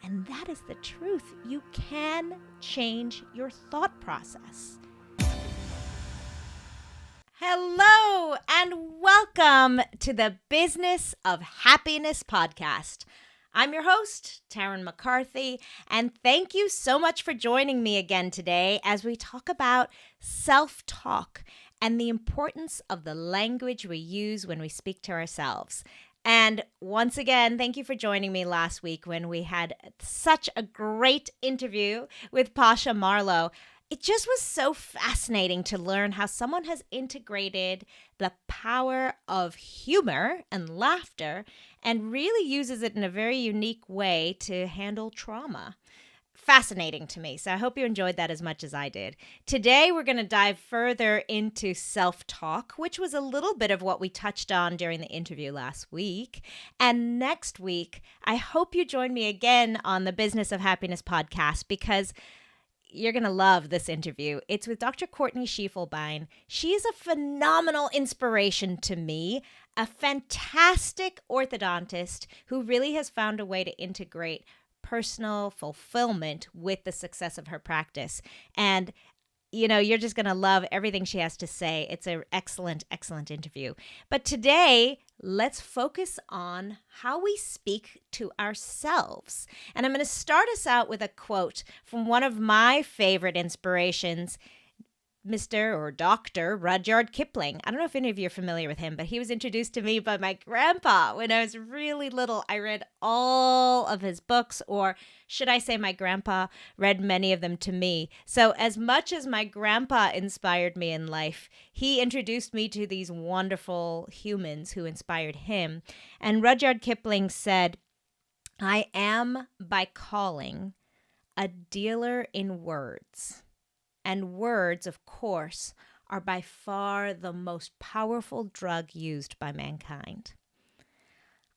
And that is the truth. You can change your thought process. Hello and welcome to the Business of Happiness podcast. I'm your host, Taryn McCarthy, and thank you so much for joining me again today as we talk about self-talk and the importance of the language we use when we speak to ourselves. And once again, thank you for joining me last week when we had such a great interview with Pasha Marlowe. It just was so fascinating to learn how someone has integrated the power of humor and laughter and really uses it in a very unique way to handle trauma. Fascinating to me. So I hope you enjoyed that as much as I did. Today, we're going to dive further into self-talk, which was a little bit of what we touched on during the interview last week. And next week, I hope you join me again on the Business of Happiness podcast because you're going to love this interview. It's with Dr. Courtney Schiefelbein. She is a phenomenal inspiration to me, a fantastic orthodontist who really has found a way to integrate personal fulfillment with the success of her practice. And you're just going to love everything she has to say. It's an excellent, excellent interview. But today, let's focus on how we speak to ourselves. And I'm going to start us out with a quote from one of my favorite inspirations, Mr. or Dr. Rudyard Kipling. I don't know if any of you are familiar with him, but he was introduced to me by my grandpa when I was really little. I read all of his books, or should I say my grandpa read many of them to me. So as much as my grandpa inspired me in life, he introduced me to these wonderful humans who inspired him. And Rudyard Kipling said, "I am by calling a dealer in words. And words, of course, are by far the most powerful drug used by mankind."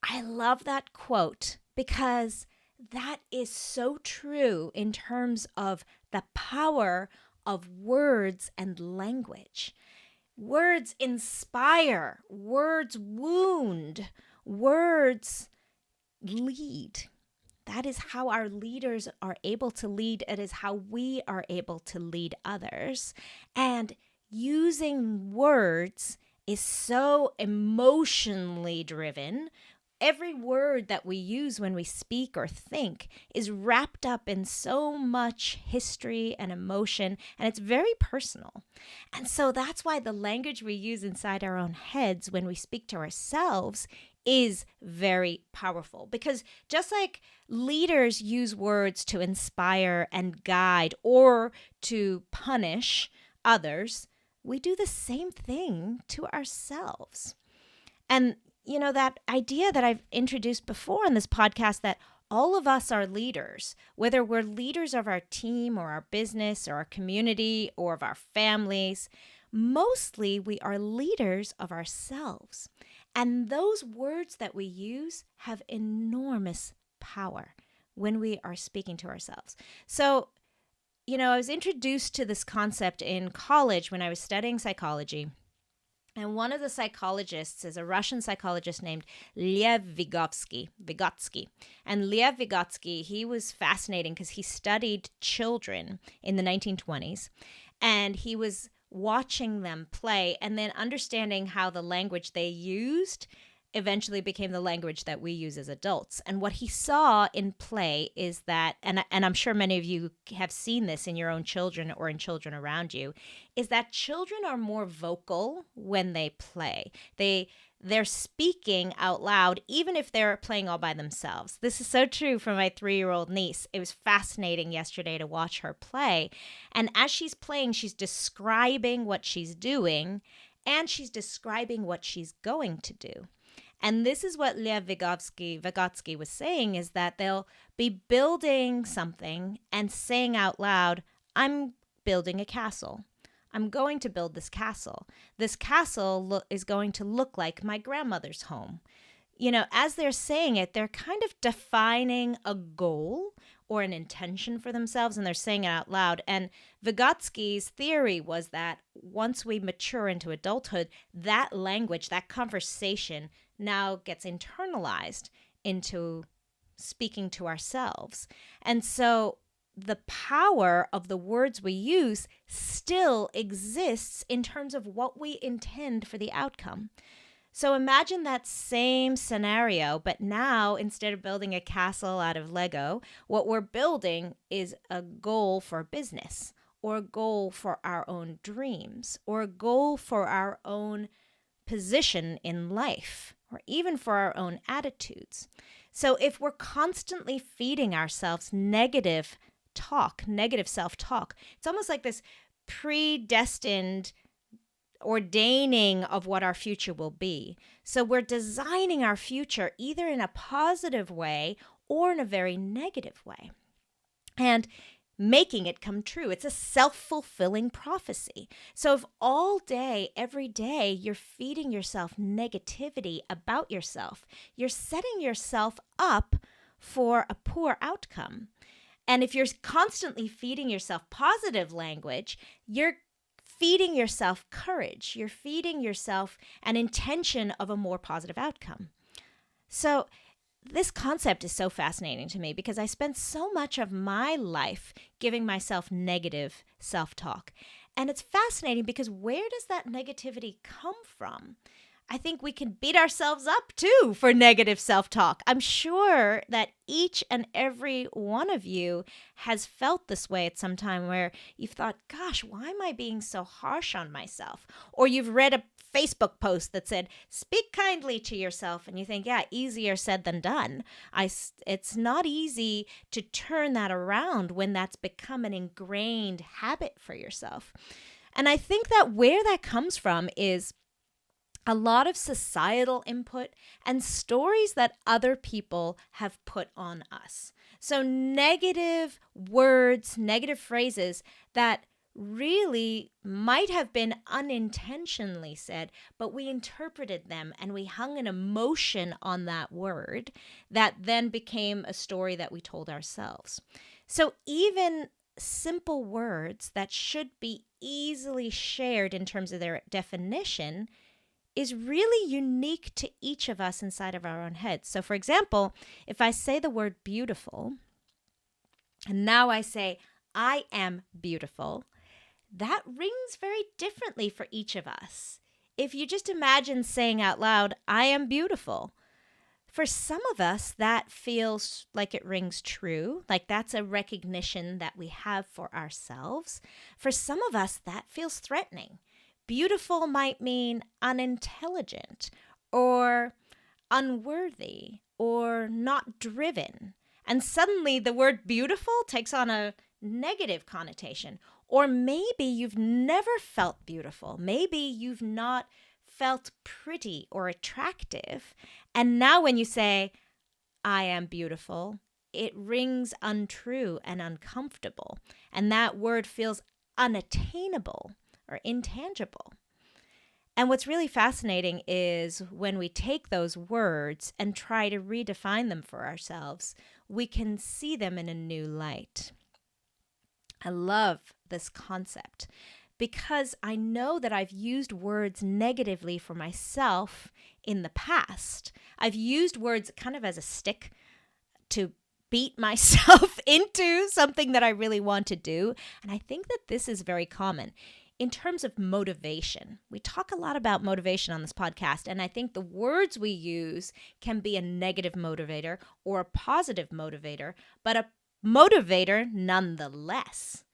I love that quote because that is so true in terms of the power of words and language. Words inspire, words wound, words lead. That is how our leaders are able to lead. It is how we are able to lead others. And using words is so emotionally driven. Every word that we use when we speak or think is wrapped up in so much history and emotion, and it's very personal. And so that's why the language we use inside our own heads when we speak to ourselves is very powerful, because just like leaders use words to inspire and guide or to punish others, we do the same thing to ourselves. And that idea that I've introduced before on this podcast, that all of us are leaders, whether we're leaders of our team or our business or our community or of our families, mostly we are leaders of ourselves. And those words that we use have enormous power when we are speaking to ourselves. So, I was introduced to this concept in college when I was studying psychology. And one of the psychologists is a Russian psychologist named Lev Vygotsky. And Lev Vygotsky, he was fascinating because he studied children in the 1920s. And he was watching them play and then understanding how the language they used eventually became the language that we use as adults. And what he saw in play is that, and I'm sure many of you have seen this in your own children or in children around you, is that children are more vocal when they play. They're speaking out loud, even if they're playing all by themselves. This is so true for my 3-year-old niece. It was fascinating yesterday to watch her play. And as she's playing, she's describing what she's doing, and she's describing what she's going to do. And this is what Lev Vygotsky was saying, is that they'll be building something and saying out loud, "I'm building a castle. I'm going to build this castle. This castle is going to look like my grandmother's home." As they're saying it, they're kind of defining a goal or an intention for themselves, and they're saying it out loud. And Vygotsky's theory was that once we mature into adulthood, that language, that conversation now gets internalized into speaking to ourselves. And so the power of the words we use still exists in terms of what we intend for the outcome. So imagine that same scenario, but now instead of building a castle out of Lego, what we're building is a goal for business, or a goal for our own dreams, or a goal for our own position in life, or even for our own attitudes. So if we're constantly feeding ourselves negative talk, negative self-talk, it's almost like this predestined ordaining of what our future will be. So we're designing our future either in a positive way or in a very negative way, and making it come true. It's a self-fulfilling prophecy. So if all day, every day, you're feeding yourself negativity about yourself, you're setting yourself up for a poor outcome. And if you're constantly feeding yourself positive language, you're feeding yourself courage. You're feeding yourself an intention of a more positive outcome. So this concept is so fascinating to me because I spent so much of my life giving myself negative self-talk. And it's fascinating because where does that negativity come from? I think we can beat ourselves up too for negative self-talk. I'm sure that each and every one of you has felt this way at some time where you've thought, gosh, why am I being so harsh on myself? Or you've read a Facebook post that said, speak kindly to yourself. And you think, yeah, easier said than done. It's not easy to turn that around when that's become an ingrained habit for yourself. And I think that where that comes from is a lot of societal input and stories that other people have put on us. So negative words, negative phrases that really might have been unintentionally said, but we interpreted them and we hung an emotion on that word that then became a story that we told ourselves. So even simple words that should be easily shared in terms of their definition is really unique to each of us inside of our own heads. So for example, if I say the word beautiful, and now I say, I am beautiful, that rings very differently for each of us. If you just imagine saying out loud, I am beautiful, for some of us, that feels like it rings true, like that's a recognition that we have for ourselves. For some of us, that feels threatening. Beautiful might mean unintelligent or unworthy or not driven. And suddenly the word beautiful takes on a negative connotation. Or maybe you've never felt beautiful. Maybe you've not felt pretty or attractive. And now when you say, I am beautiful, it rings untrue and uncomfortable. And that word feels unattainable or intangible. And what's really fascinating is when we take those words and try to redefine them for ourselves, we can see them in a new light. I love this concept because I know that I've used words negatively for myself in the past. I've used words kind of as a stick to beat myself into something that I really want to do. And I think that this is very common. In terms of motivation, we talk a lot about motivation on this podcast, and I think the words we use can be a negative motivator or a positive motivator, but a motivator nonetheless.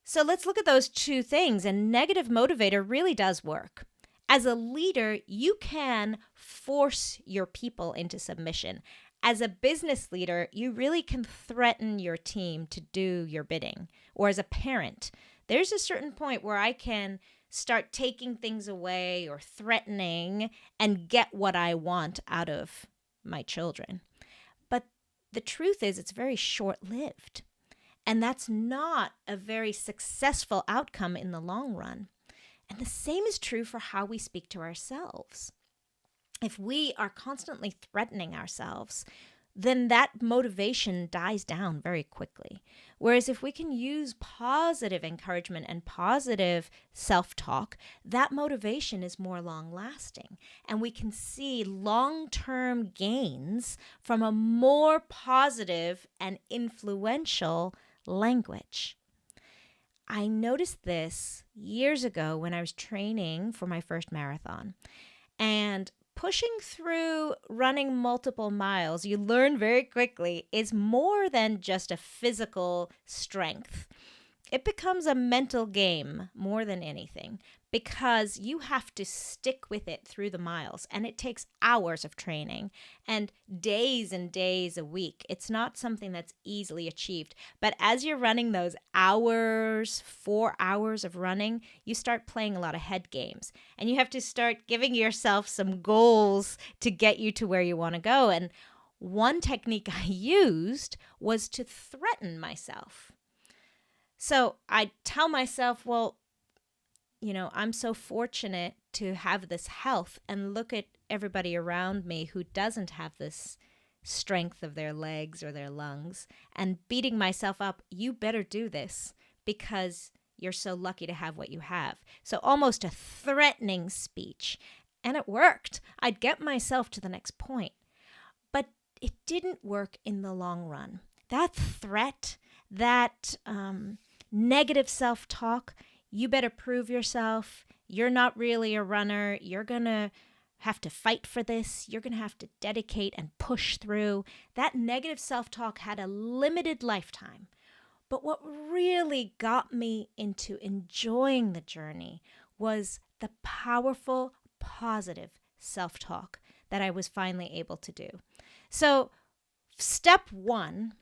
So let's look at those two things, and negative motivator really does work. As a leader, you can force your people into submission. As a business leader, you really can threaten your team to do your bidding. Or as a parent, there's a certain point where I can start taking things away or threatening and get what I want out of my children. But the truth is it's very short-lived. And that's not a very successful outcome in the long run. And the same is true for how we speak to ourselves. If we are constantly threatening ourselves, then that motivation dies down very quickly. Whereas if we can use positive encouragement and positive self-talk, that motivation is more long-lasting. And we can see long-term gains from a more positive and influential language. I noticed this years ago when I was training for my first marathon. And pushing through running multiple miles, you learn very quickly, is more than just a physical strength. It becomes a mental game more than anything because you have to stick with it through the miles, and it takes hours of training and days a week. It's not something that's easily achieved. But as you're running those hours, 4 hours of running, you start playing a lot of head games, and you have to start giving yourself some goals to get you to where you want to go. And one technique I used was to threaten myself. So I tell myself, well, I'm so fortunate to have this health, and look at everybody around me who doesn't have this strength of their legs or their lungs, and beating myself up, you better do this because you're so lucky to have what you have. So almost a threatening speech. And it worked. I'd get myself to the next point. But it didn't work in the long run. That threat, that negative self-talk, you better prove yourself, you're not really a runner, you're going to have to fight for this, you're going to have to dedicate and push through. That negative self-talk had a limited lifetime. But what really got me into enjoying the journey was the powerful, positive self-talk that I was finally able to do. So step one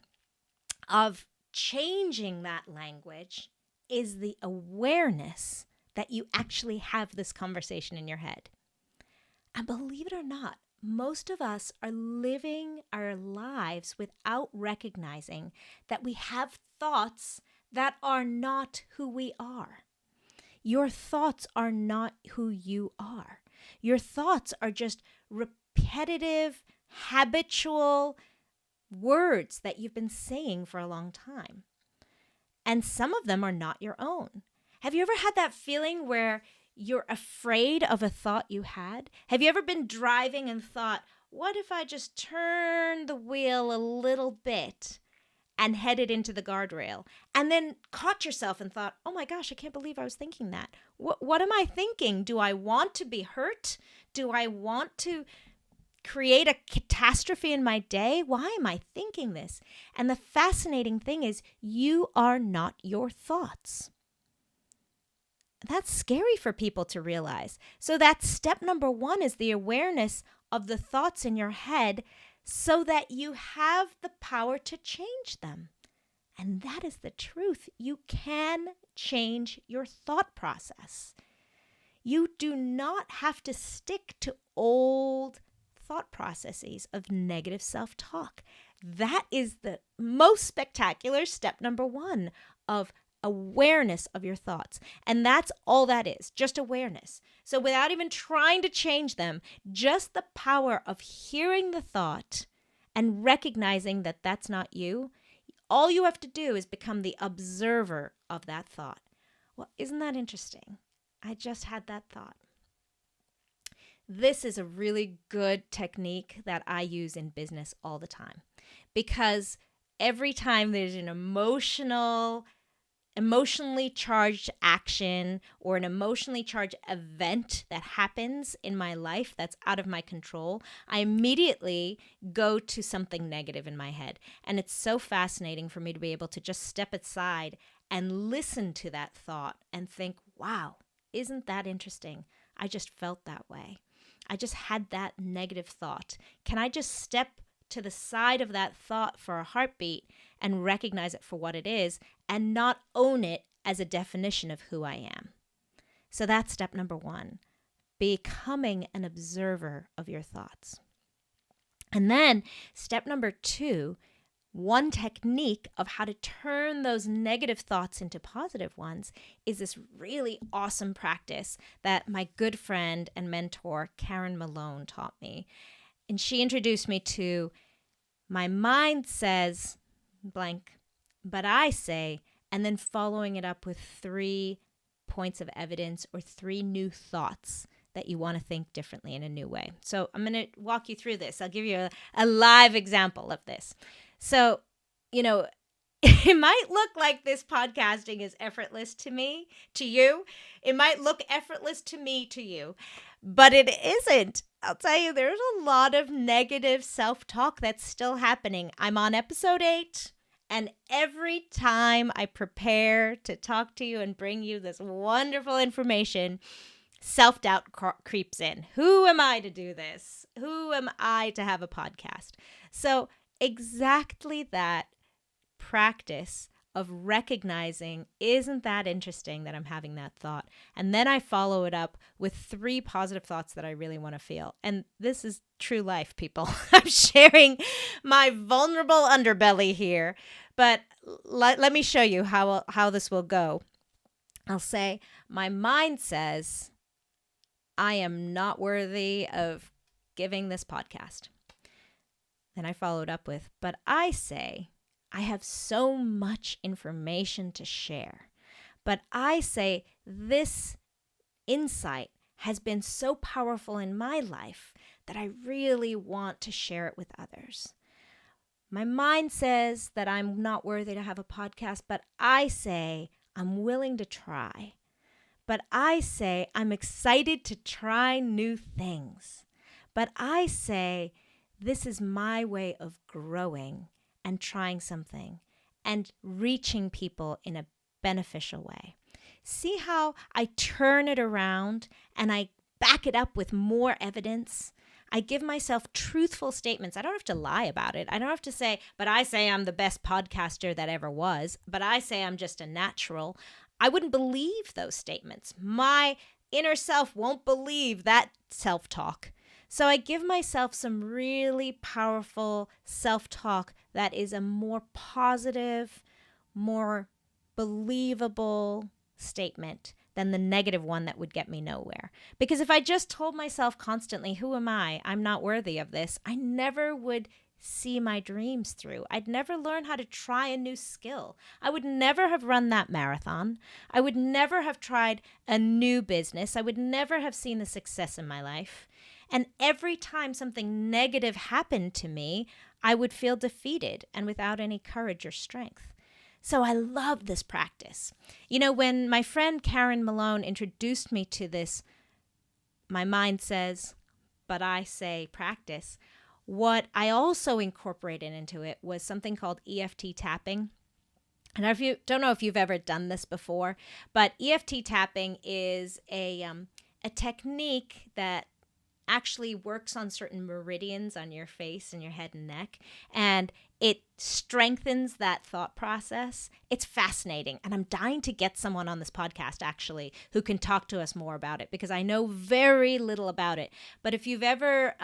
of changing that language is the awareness that you actually have this conversation in your head. And believe it or not, most of us are living our lives without recognizing that we have thoughts that are not who we are. Your thoughts are not who you are. Your thoughts are just repetitive, habitual words that you've been saying for a long time. And some of them are not your own. Have you ever had that feeling where you're afraid of a thought you had? Have you ever been driving and thought, what if I just turn the wheel a little bit and headed into the guardrail? And then caught yourself and thought, oh my gosh, I can't believe I was thinking that. What am I thinking? Do I want to be hurt? Do I want to create a catastrophe in my day? Why am I thinking this? And the fascinating thing is, you are not your thoughts. That's scary for people to realize. So that's step number one, is the awareness of the thoughts in your head so that you have the power to change them. And that is the truth. You can change your thought process. You do not have to stick to old thought processes of negative self-talk. That is the most spectacular step number one of awareness of your thoughts. And that's all that is, just awareness. So without even trying to change them, just the power of hearing the thought and recognizing that that's not you, all you have to do is become the observer of that thought. Well, isn't that interesting? I just had that thought. This is a really good technique that I use in business all the time, because every time there's an emotionally charged action or an emotionally charged event that happens in my life that's out of my control, I immediately go to something negative in my head. And it's so fascinating for me to be able to just step aside and listen to that thought and think, wow, isn't that interesting? I just felt that way. I just had that negative thought. Can I just step to the side of that thought for a heartbeat and recognize it for what it is and not own it as a definition of who I am? So that's step number one, becoming an observer of your thoughts. And then step number two, one technique of how to turn those negative thoughts into positive ones is this really awesome practice that my good friend and mentor, Karen Malone, taught me. And she introduced me to My mind says blank, but I say, and then following it up with 3 points of evidence or 3 new thoughts that you want to think differently in a new way. So I'm going to walk you through this. I'll give you a live example of this. So, it might look like this podcasting is effortless to me, to you. It might look effortless to me, to you, but it isn't. I'll tell you, there's a lot of negative self-talk that's still happening. I'm on episode 8, and every time I prepare to talk to you and bring you this wonderful information, self-doubt creeps in. Who am I to do this? Who am I to have a podcast? So exactly that practice of recognizing, isn't that interesting that I'm having that thought? And then I follow it up with 3 positive thoughts that I really want to feel. And this is true life, people. I'm sharing my vulnerable underbelly here, but let me show you how this will go. I'll say, my mind says, I am not worthy of giving this podcast. Then I follow it up with, but I say, I have so much information to share. But I say, this insight has been so powerful in my life that I really want to share it with others. My mind says that I'm not worthy to have a podcast, but I say, I'm willing to try. But I say, I'm excited to try new things. But I say, this is my way of growing and trying something and reaching people in a beneficial way. See how I turn it around and I back it up with more evidence? I give myself truthful statements. I don't have to lie about it. I don't have to say, but I say I'm the best podcaster that ever was, but I say I'm just a natural. I wouldn't believe those statements. My inner self won't believe that self-talk. So I give myself some really powerful self-talk that is a more positive, more believable statement than the negative one that would get me nowhere. Because if I just told myself constantly, who am I? I'm not worthy of this, I never would see my dreams through. I'd never learn how to try a new skill. I would never have run that marathon. I would never have tried a new business. I would never have seen the success in my life. And every time something negative happened to me, I would feel defeated and without any courage or strength. So I love this practice. When my friend Karen Malone introduced me to this, my mind says, but I say practice, what I also incorporated into it was something called EFT tapping. And if you don't know if you've ever done this before, but EFT tapping is a technique that actually works on certain meridians on your face and your head and neck, and it strengthens that thought process. It's fascinating, and I'm dying to get someone on this podcast actually who can talk to us more about it, because I know very little about it. But if you've ever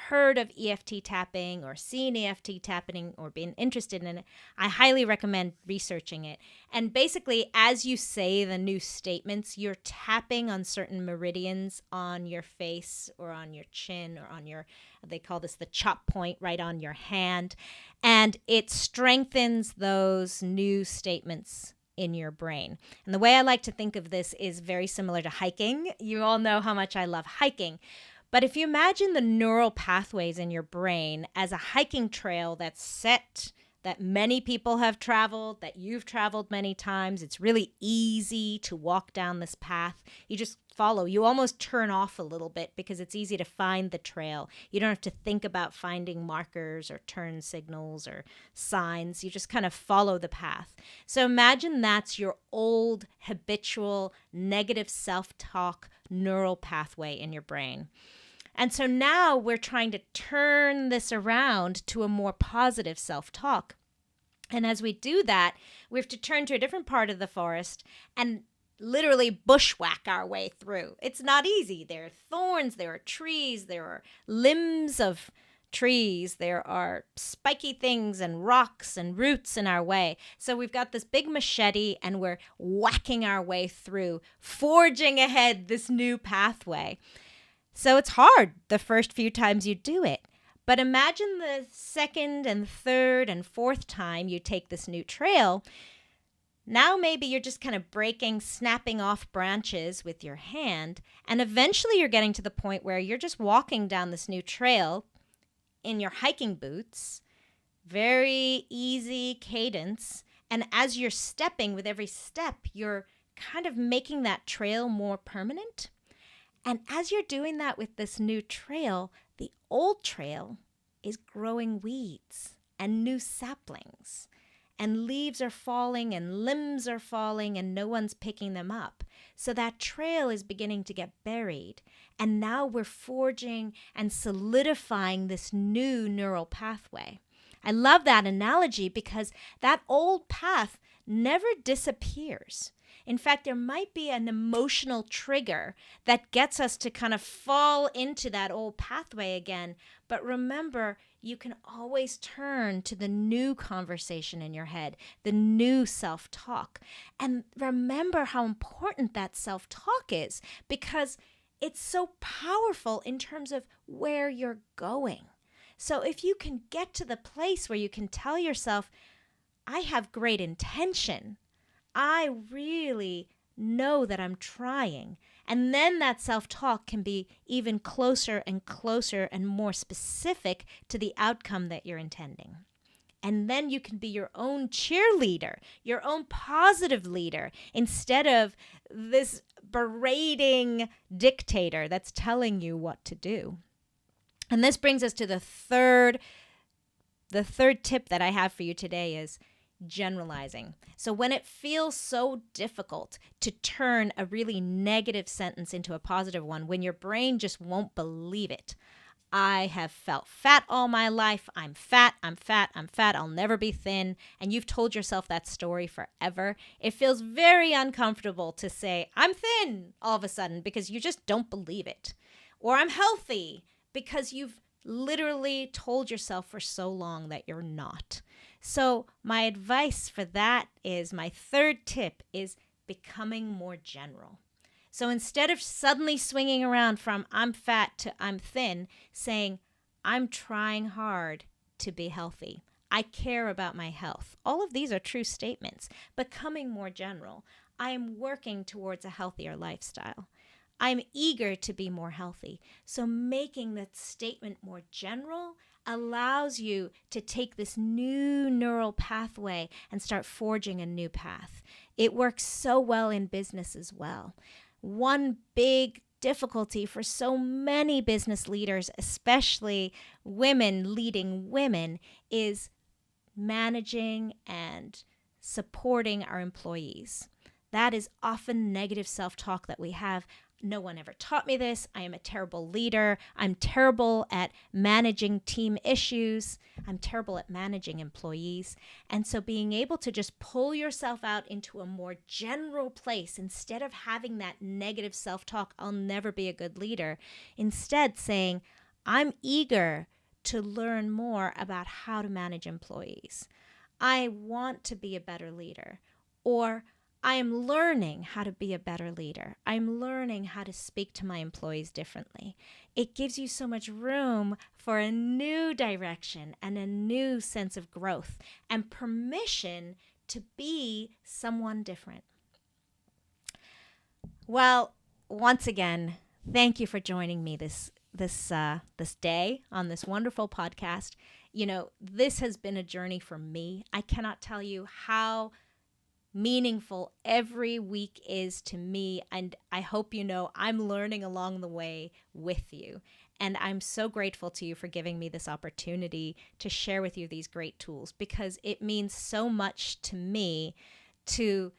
heard of EFT tapping or seen EFT tapping or been interested in it, I highly recommend researching it. And basically, as you say the new statements, you're tapping on certain meridians on your face or on your chin or on your, they call this the chop point, right on your hand. And it strengthens those new statements in your brain. And the way I like to think of this is very similar to hiking. You all know how much I love hiking. But if you imagine the neural pathways in your brain as a hiking trail that's set, that many people have traveled, that you've traveled many times, it's really easy to walk down this path. You just follow. You almost turn off a little bit because it's easy to find the trail. You don't have to think about finding markers or turn signals or signs. You just kind of follow the path. So imagine that's your old, habitual, negative self-talk neural pathway in your brain. And so now we're trying to turn this around to a more positive self-talk. And as we do that, we have to turn to a different part of the forest and literally bushwhack our way through. It's not easy. There are thorns, there are trees, there are limbs of trees, there are spiky things and rocks and roots in our way. So we've got this big machete and we're whacking our way through, forging ahead this new pathway. So it's hard the first few times you do it, But imagine the second and third and fourth time you take this new trail. Now maybe you're just kind of snapping off branches with your hand, and eventually you're getting to the point where you're just walking down this new trail in your hiking boots, very easy cadence, and as you're stepping with every step, you're kind of making that trail more permanent. And as you're doing that with this new trail, the old trail is growing weeds and new saplings. And leaves are falling and limbs are falling and no one's picking them up. So that trail is beginning to get buried. And now we're forging and solidifying this new neural pathway. I love that analogy because that old path never disappears. In fact, there might be an emotional trigger that gets us to kind of fall into that old pathway again. But remember, you can always turn to the new conversation in your head, the new self-talk. And remember how important that self-talk is because it's so powerful in terms of where you're going. So if you can get to the place where you can tell yourself, I have great intention, I really know that I'm trying. And then that self-talk can be even closer and closer and more specific to the outcome that you're intending. And then you can be your own cheerleader, your own positive leader, instead of this berating dictator that's telling you what to do. And this brings us to the third tip that I have for you today is generalizing. So when it feels so difficult to turn a really negative sentence into a positive one, when your brain just won't believe it. I have felt fat all my life. I'm fat. I'll never be thin. And you've told yourself that story forever. It feels very uncomfortable to say, I'm thin all of a sudden because you just don't believe it. Or I'm healthy because you've literally told yourself for so long that you're not. So my advice for that is, my third tip is becoming more general. So instead of suddenly swinging around from I'm fat to I'm thin, saying I'm trying hard to be healthy. I care about my health. All of these are true statements. Becoming more general. I am working towards a healthier lifestyle. I'm eager to be more healthy. So making that statement more general allows you to take this new neural pathway and start forging a new path. It works so well in business as well. One big difficulty for so many business leaders, especially women leading women, is managing and supporting our employees. That is often negative self-talk that we have. No one ever taught me this. I am a terrible leader. I'm terrible at managing team issues. I'm terrible at managing employees. And so being able to just pull yourself out into a more general place, instead of having that negative self-talk, I'll never be a good leader, instead saying, I'm eager to learn more about how to manage employees. I want to be a better leader. Or I am learning how to be a better leader. I'm learning how to speak to my employees differently. It gives you so much room for a new direction and a new sense of growth and permission to be someone different. Well, once again, thank you for joining me this day on this wonderful podcast. You know, this has been a journey for me. I cannot tell you how meaningful every week is to me, and I hope you know I'm learning along the way with you. And I'm so grateful to you for giving me this opportunity to share with you these great tools, because it means so much to me to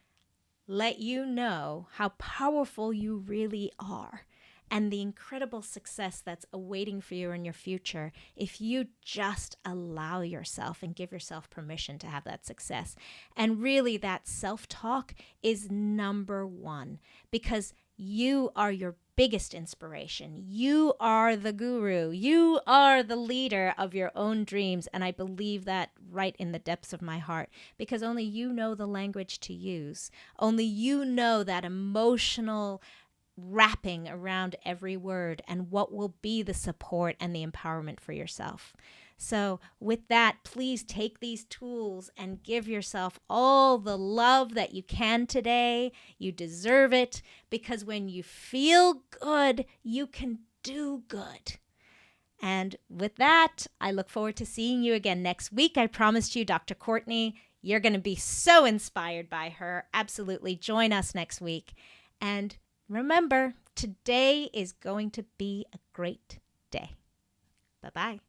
let you know how powerful you really are and the incredible success that's awaiting for you in your future if you just allow yourself and give yourself permission to have that success. And really, that self-talk is number one, because you are your biggest inspiration. You are the guru. You are the leader of your own dreams. And I believe that right in the depths of my heart, because only you know the language to use. Only you know that emotional wrapping around every word and what will be the support and the empowerment for yourself. So with that, please take these tools and give yourself all the love that you can today. You deserve it, because when you feel good, you can do good. And with that, I look forward to seeing you again next week. I promised you, Dr. Courtney, you're going to be so inspired by her. Absolutely. Join us next week. And remember, today is going to be a great day. Bye-bye.